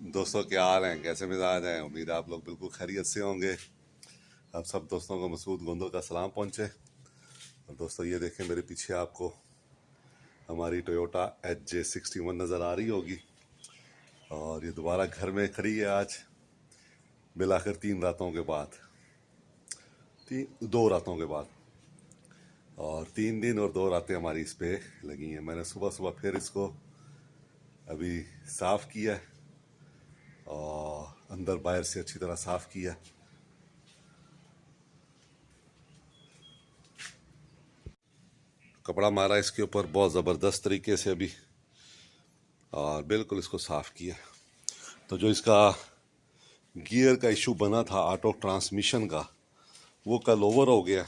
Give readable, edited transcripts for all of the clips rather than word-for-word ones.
दोस्तों क्या हाल हैं, कैसे मिजाज हैं। उम्मीद है आप लोग बिल्कुल खैरियत से होंगे। आप सब दोस्तों को मसूद गोंदल का सलाम पहुंचे। और दोस्तों ये देखें, मेरे पीछे आपको हमारी टोयोटा HJ61 नज़र आ रही होगी। और ये दोबारा घर में खड़ी है आज, मिलाकर 3 रातों के बाद, 2 रातों के बाद। और 3 दिन और 2 रातें हमारी इस पे लगी हैं। मैंने सुबह सुबह फिर इसको अभी साफ़ किया है और अंदर बाहर से अच्छी तरह साफ़ किया। कपड़ा मारा इसके ऊपर बहुत ज़बरदस्त तरीके से अभी, और बिल्कुल इसको साफ़ किया। तो जो इसका गियर का इशू बना था ऑटो ट्रांसमिशन का, वो कल ओवर हो गया।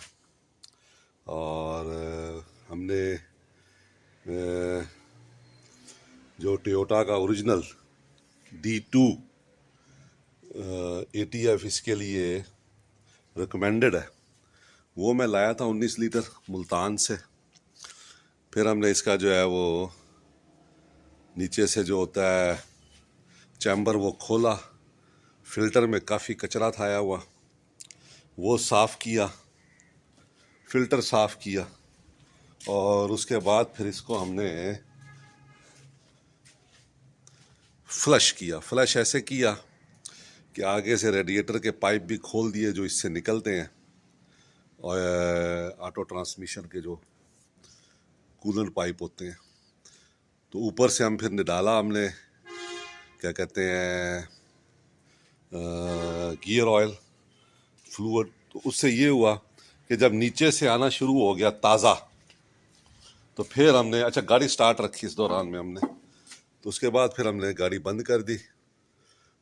और हमने जो टोयोटा का ओरिजिनल D2 ATF इसके लिए रिकमेंडेड है, वो मैं लाया था 19 लीटर मुल्तान से। फिर हमने इसका जो है वो नीचे से जो होता है चैम्बर वो खोला, फिल्टर में काफ़ी कचरा था आया हुआ, वो साफ़ किया, फिल्टर साफ़ किया। और उसके बाद फिर इसको हमने फ्लश किया। फ्लश ऐसे किया कि आगे से रेडिएटर के पाइप भी खोल दिए जो इससे निकलते हैं, और ऑटो ट्रांसमिशन के जो कूलेंट पाइप होते हैं। तो ऊपर से हम फिर डाला हमने क्या कहते हैं गियर ऑयल फ्लूइड। तो उससे ये हुआ कि जब नीचे से आना शुरू हो गया ताज़ा, तो फिर हमने गाड़ी स्टार्ट रखी इस दौरान में हमने। तो उसके बाद फिर हमने गाड़ी बंद कर दी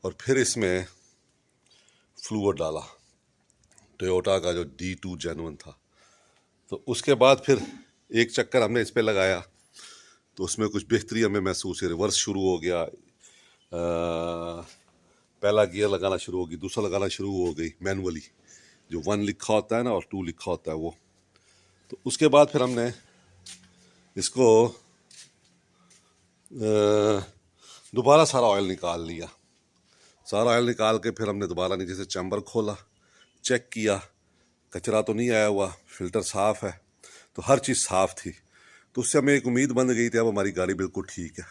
और फिर इसमें फ्लूइड डाला, टोयोटा का जो D2 जेन्युइन था। तो उसके बाद फिर एक चक्कर हमने इस पे लगाया तो उसमें कुछ बेहतरी हमें महसूस है। रिवर्स शुरू हो गया, पहला गियर लगाना शुरू हो गई, दूसरा लगाना शुरू हो गई मैनुअली, जो 1 लिखा होता है ना और 2 लिखा होता है वो। तो उसके बाद फिर हमने इसको दोबारा सारा ऑयल निकाल लिया। सारा ऑयल निकाल के फिर हमने दोबारा नीचे से चैम्बर खोला, चेक किया, कचरा तो नहीं आया हुआ, फिल्टर साफ़ है, तो हर चीज़ साफ़ थी। तो उससे हमें एक उम्मीद बन गई थी अब हमारी गाड़ी बिल्कुल ठीक है।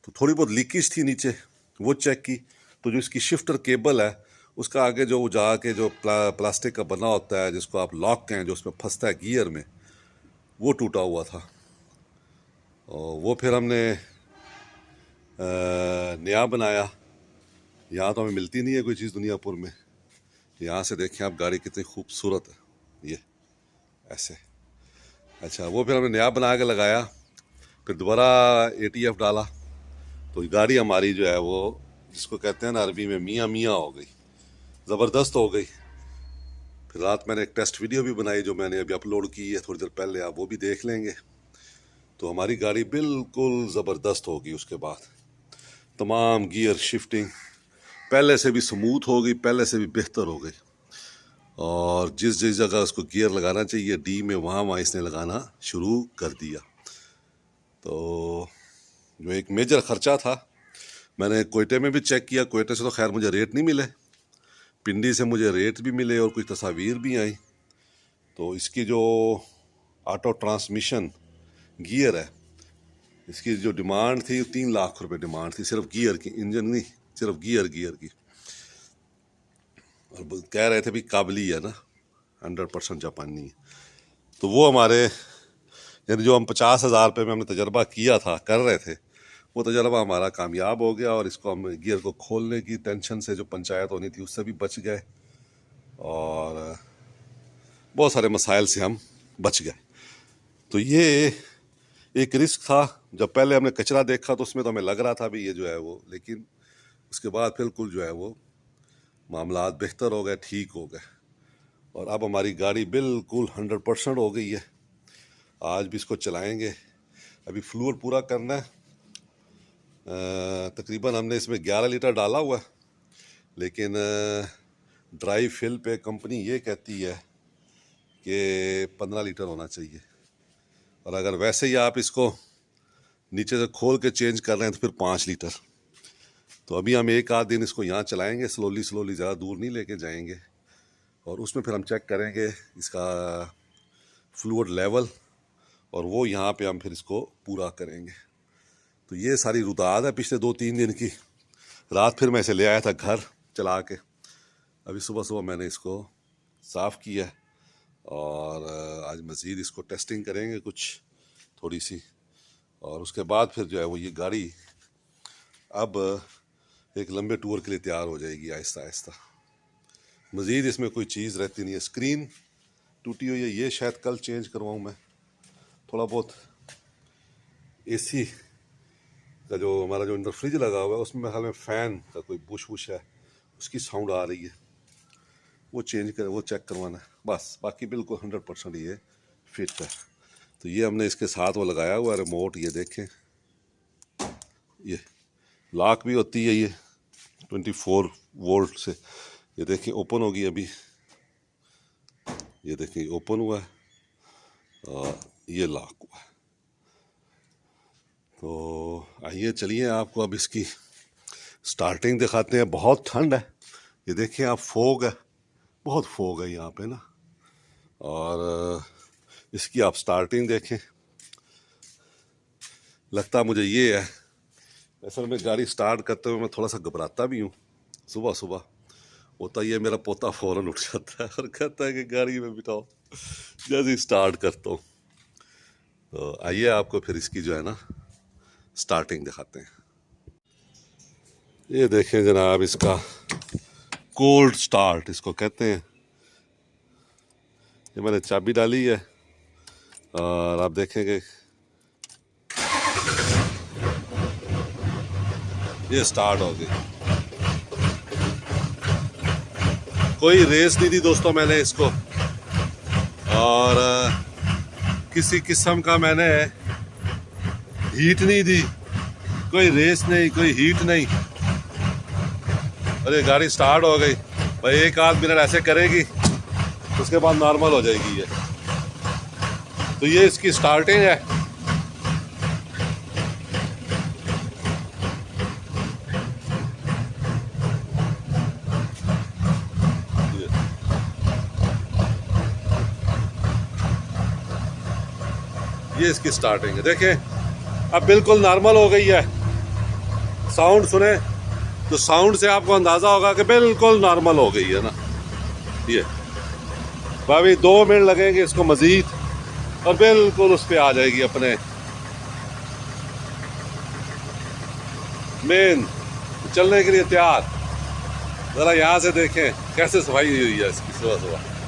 तो थोड़ी बहुत लीकेज थी नीचे, वो चेक की। तो जो इसकी शिफ्टर केबल है उसका आगे जो जाके जो प्लास्टिक का बना होता है जिसको आप लॉक कहें, जो उसमें फंसता है गियर में, वो टूटा हुआ था। और वो फिर हमने नया बनाया। यहाँ तो हमें मिलती नहीं है कोई चीज़ दुनियापुर में। यहाँ से देखें आप गाड़ी कितनी खूबसूरत है, ये ऐसे। वो फिर हमने नया बना के लगाया, फिर दोबारा ATF डाला। तो गाड़ी हमारी जो है वो, जिसको कहते हैं ना अरबी में, मियाँ मियाँ हो गई, ज़बरदस्त हो गई। फिर रात मैंने एक टेस्ट वीडियो भी बनाई जो मैंने अभी अपलोड की है थोड़ी देर पहले, आप वो भी देख लेंगे। तो हमारी गाड़ी बिल्कुल ज़बरदस्त होगी। उसके बाद तमाम गियर शिफ्टिंग पहले से भी स्मूथ हो गई, पहले से भी बेहतर हो गई। और जिस जिस जगह उसको गियर लगाना चाहिए D में, वहाँ इसने लगाना शुरू कर दिया। तो जो एक मेजर ख़र्चा था, मैंने कोयटे में भी चेक किया। कोयटे से तो खैर मुझे रेट नहीं मिले, पिंडी से मुझे रेट भी मिले और कुछ तस्वीर भी आई। तो इसकी जो ऑटो ट्रांसमिशन गियर है, इसकी जो डिमांड थी 3 लाख रुपए डिमांड थी, सिर्फ गियर की, इंजन नहीं, सिर्फ गियर की। और कह रहे थे भी काबली है ना, 100% जापानी है। तो वो हमारे यानी जो हम 50,000 रुपये में हमने तजर्बा किया था, कर रहे थे, वो तजर्बा हमारा कामयाब हो गया। और इसको हम गियर को खोलने की टेंशन से जो पंचायत होनी थी उससे भी बच गए, और बहुत सारे मसाइल से हम बच गए। तो ये एक रिस्क था। जब पहले हमने कचरा देखा तो उसमें तो हमें लग रहा था भी ये जो है वो, लेकिन उसके बाद बिल्कुल जो है वो मामलात बेहतर हो गए, ठीक हो गए। और अब हमारी गाड़ी बिल्कुल 100% हो गई है। आज भी इसको चलाएंगे। अभी फ्लूइड पूरा करना है। तकरीबन हमने इसमें 11 लीटर डाला हुआ है, लेकिन ड्राई फिल पे कंपनी ये कहती है कि 15 लीटर होना चाहिए। और अगर वैसे ही आप इसको नीचे से खोल के चेंज कर रहे हैं तो फिर 5 लीटर। तो अभी हम एक आध दिन इसको यहाँ चलाएंगे, स्लोली स्लोली, ज़्यादा दूर नहीं लेके जाएंगे, और उसमें फिर हम चेक करेंगे इसका फ्लूइड लेवल, और वो यहाँ पे हम फिर इसको पूरा करेंगे। तो ये सारी रुदाद है पिछले 2-3 दिन की। रात फिर मैं इसे ले आया था घर चला के, अभी सुबह सुबह मैंने इसको साफ़ किया है, और आज मज़ीद इसको टेस्टिंग करेंगे कुछ थोड़ी सी, और उसके बाद फिर जो है वो ये गाड़ी अब एक लंबे टूर के लिए तैयार हो जाएगी आहिस्ता आहिस्ता। मज़ीद इसमें कोई चीज़ रहती नहीं है। स्क्रीन टूटी हुई है, ये शायद कल चेंज करवाऊँ मैं। थोड़ा बहुत एसी का जो हमारा जो अंदर फ्रिज लगा हुआ है उसमें मेरे ख्याल में फ़ैन का कोई बुश वुश है, उसकी साउंड आ रही है, वो चेंज कर, वो चेक करवाना है बस। बाकी बिल्कुल 100% ये फिट है। तो ये हमने इसके साथ वो लगाया हुआ है रिमोट, ये देखें, ये लॉक भी होती है, ये 24 वोल्ट से। ये देखें ओपन होगी अभी, ये देखें ओपन हुआ है और ये लॉक हुआ है। तो आइए चलिए आपको अब इसकी स्टार्टिंग दिखाते हैं। बहुत ठंड है, ये देखें आप, फोग है, बहुत फोग है यहाँ पे ना, और इसकी आप स्टार्टिंग देखें। लगता मुझे ये है, असल में गाड़ी स्टार्ट करते हुए मैं थोड़ा सा घबराता भी हूँ। सुबह सुबह होता ये, मेरा पोता फ़ौरन उठ जाता है और कहता है कि गाड़ी में बिठाओ, जैसे ही स्टार्ट करता हूँ। तो आइए आपको फिर इसकी जो है ना स्टार्टिंग दिखाते हैं। ये देखें जनाब, इसका कोल्ड स्टार्ट इसको कहते हैं। ये मैंने चाबी डाली है और आप देखेंगे ये स्टार्ट हो गई। कोई रेस नहीं दी दोस्तों मैंने इसको, और किसी किस्म का मैंने हीट नहीं दी, कोई रेस नहीं, कोई हीट नहीं, अरे गाड़ी स्टार्ट हो गई भाई। 1-8 मिनट ऐसे करेगी, उसके बाद नॉर्मल हो जाएगी ये। तो ये इसकी स्टार्टिंग है। ये इसकी स्टार्टिंग है, देखें अब बिल्कुल नॉर्मल हो गई है। साउंड सुने तो साउंड से आपको अंदाज़ा होगा कि बिल्कुल नॉर्मल हो गई है ना। ये भाई 2 मिनट लगेंगे इसको मज़ीद, और बिल्कुल उस पर आ जाएगी अपने मेन चलने के लिए तैयार। ज़रा यहाँ से देखें कैसे सफाई हुई है इसकी सुबह सुबह।